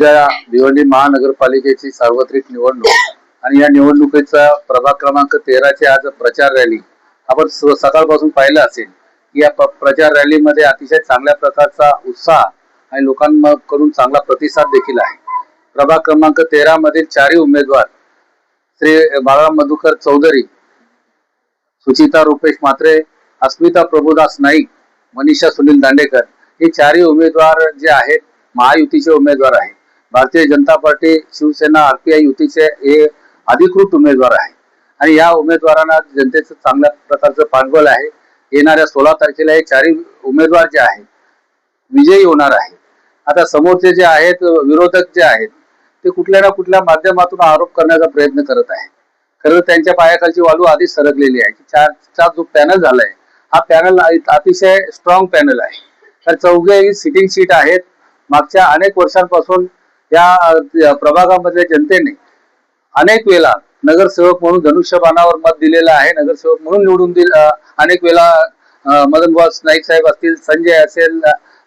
उद्या भिवंडी महानगरपालिकेची सार्वत्रिक निवडणूक आणि या निवडणुकीचा प्रभाग क्रमांक 13 ची आज प्रचार रॅली आपण सकाळपासून पाहिलं असेल की या प्रचार रॅलीमध्ये अतिशय चांगल्या प्रकारचा उत्साह आणि लोकांकडून चांगला प्रतिसाद देखील आहे। प्रभाग क्रमांक 13 मधील चारही उमेदवार श्री बाळाराम मधुकर चौधरी, सुचिता रुपेश म्हात्रे, अस्मिता प्रभुदास नाईक, मनीषा सुनील दांडेकर हे चारही उमेदवार जे आहेत महायुतीचे उमेदवार आहेत। भारतीय जनता पार्टी, शिवसेना, आरपीआय युतीचे हे अधिकृत उमेदवार आहेत आणि या उमेदवारांना जनतेचं चांगल्या प्रकारचं पाठबळ आहे। येणाऱ्या 16 तारखेला हे चारही उमेदवार जे आहेत विजयी होणार आहेत। आता समोरचे जे आहेत विरोधक जे आहेत ते कुठल्या ना कुठल्या माध्यमातून आरोप करण्याचा प्रयत्न करत आहे। खरं त्यांच्या पायाखालची वाळू आधीच सरकलेली आहे की चारचा जो पॅनल झालाय हा पॅनल अतिशय स्ट्रॉंग पॅनल आहे। तर चौघेही सिटिंग सीट आहेत। मागच्या अनेक वर्षांपासून या प्रभागामधल्या जनतेने अनेक वेळा नगरसेवक म्हणून धनुष्यबाणावर मत दिलेलं आहे। नगरसेवक म्हणून निवडून अनेक वेळा मदन बॉस नाईक साहेब असतील, संजय असेल,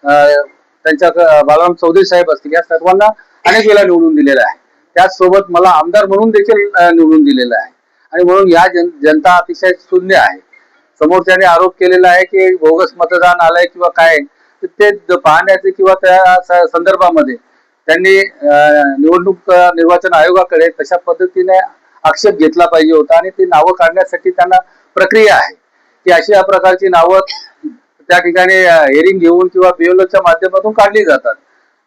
त्यांच्या बाळाराम चौधरी साहेब असतील, या सर्वांना अनेक वेळा निवडून दिलेलं आहे। त्याचसोबत मला आमदार म्हणून देखील निवडून दिलेलं आहे आणि म्हणून या जनता अतिशय शून्य आहे। समोरच्याने आरोप केलेला आहे की बोगस मतदान आलंय किंवा काय, ते पाहण्याचे किंवा त्या संदर्भामध्ये त्यांनी निवडणूक निर्वाचन आयोगाकडे तशा पद्धतीने आक्षेप घेतला पाहिजे होता आणि ती नावं काढण्यासाठी त्यांना प्रक्रिया आहे की अशा प्रकारची नावं त्या ठिकाणी हेरिंग घेऊन किंवा बीएलओच्या माध्यमातून काढली जातात।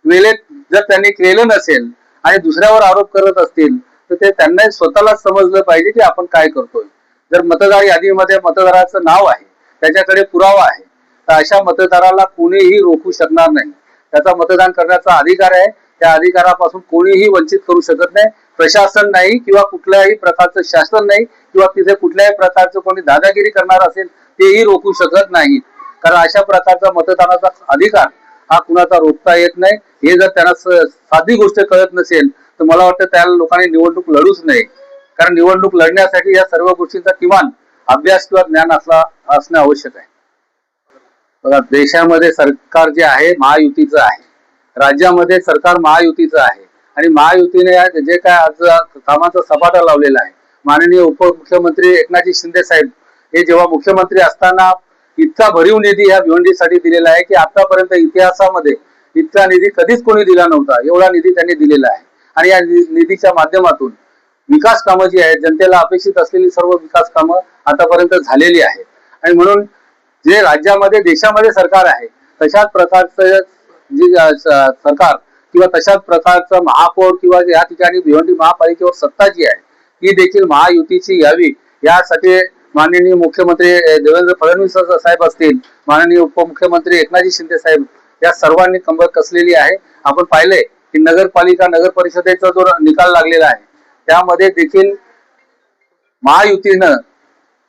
वेळेत जर त्यांनी केलं नसेल आणि दुसऱ्यावर आरोप करत असतील तर ते त्यांना स्वतःलाच समजलं पाहिजे की आपण काय करतोय। जर मतदार यादीमध्ये मतदाराचं नाव आहे, त्याच्याकडे पुरावा आहे, तर अशा मतदाराला कोणीही रोखू शकणार नाही। त्याचा मतदान करण्याचा अधिकार आहे, त्या अधिकारापासून कोणीही वंचित करू शकत नाही। प्रशासन नाही किंवा कुठल्याही प्रकारचं शासन नाही किंवा तिथे कुठल्याही प्रकारचं कोणी दादागिरी करणार असेल तेही रोखू शकत नाही। कारण अशा प्रकारचा मतदानाचा अधिकार हा कुणाचा रोखता येत नाही। हे जर त्यांना साधी गोष्ट कळत नसेल तर मला वाटतं त्या लोकांनी निवडणूक लढूच नये। कारण निवडणूक लढण्यासाठी या सर्व गोष्टींचा किमान अभ्यास किंवा ज्ञान असणं आवश्यक आहे। बघा, देशामध्ये सरकार जे आहे महायुतीचं आहे, राज्यामध्ये सरकार महायुतीचं आहे आणि महायुतीने जे काय आज कामाचा सपाटा लावलेला आहे, माननीय उपमुख्यमंत्री एकनाथजी शिंदे साहेब हे जेव्हा मुख्यमंत्री असताना इतका भरीव निधी ह्या भिवंडीसाठी दिलेला आहे की आतापर्यंत इतिहासामध्ये इतका निधी कधीच कोणी दिला नव्हता। एवढा निधी त्यांनी दिलेला आहे आणि या निधीच्या माध्यमातून विकास कामं जी आहेत, जनतेला अपेक्षित असलेली सर्व विकास कामं आतापर्यंत झालेली आहेत आणि म्हणून जे राज्यामध्ये देशामध्ये सरकार आहे तशाच प्रकारचं जे सरकार किंवा तशाच प्रकारचं महापौर किंवा या ठिकाणी भिवंडी महापालिकेवर सत्ता जी आहे ती देखील महायुतीची यावी यासाठी माननीय मुख्यमंत्री देवेंद्र फडणवीस साहेब असतील, माननीय उपमुख्यमंत्री एकनाथजी शिंदे साहेब या सर्वांनी कंबर कसलेली आहे। आपण पाहिले की नगरपालिका नगर परिषदेचा जो निकाल लागलेला आहे त्यामध्ये देखील महायुतीनं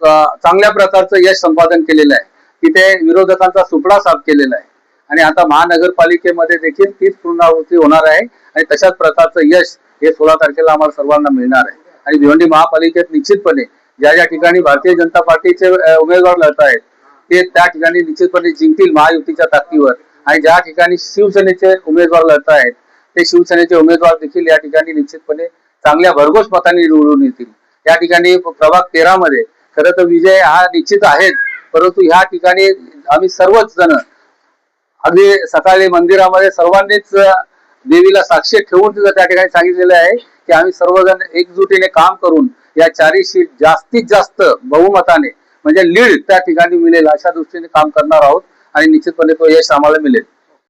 चांगल्या प्रकारचं यश संपादन केलेलं आहे। तिथे विरोधकांचा सुपडा साफ केलेला आहे आणि आता महानगरपालिकेमध्ये देखील तीच पुनरावृत्ती होणार आहे आणि तशाच प्रकारचं यश हे 16 तारखेला आम्हाला सर्वांना मिळणार आहे। आणि भिवंडी महापालिकेत निश्चितपणे ज्या ठिकाणी भारतीय जनता पार्टीचे उमेदवार लढत आहेत ते त्या ठिकाणी निश्चितपणे जिंकतील महायुतीच्या ताकदीवर आणि ज्या ठिकाणी शिवसेनेचे उमेदवार लढत आहेत ते शिवसेनेचे उमेदवार देखील या ठिकाणी निश्चितपणे चांगल्या भरघोस मतांनी निवडून येतील। या ठिकाणी प्रभाग 13 मध्ये खरं तर विजय हा निश्चित आहेच, परंतु ह्या ठिकाणी आम्ही सर्वच जण अगदी सकाळी मंदिरामध्ये सर्वांनीच देवीला साक्षी ठेवून त्या ठिकाणी सांगितलेलं आहे की आम्ही सर्वजण एकजुटीने काम करून या चारही सीट जास्तीत जास्त बहुमताने म्हणजे लीड त्या ठिकाणी मिळेल अशा दृष्टीने काम करणार आहोत आणि निश्चितपणे तो यश आम्हाला मिळेल।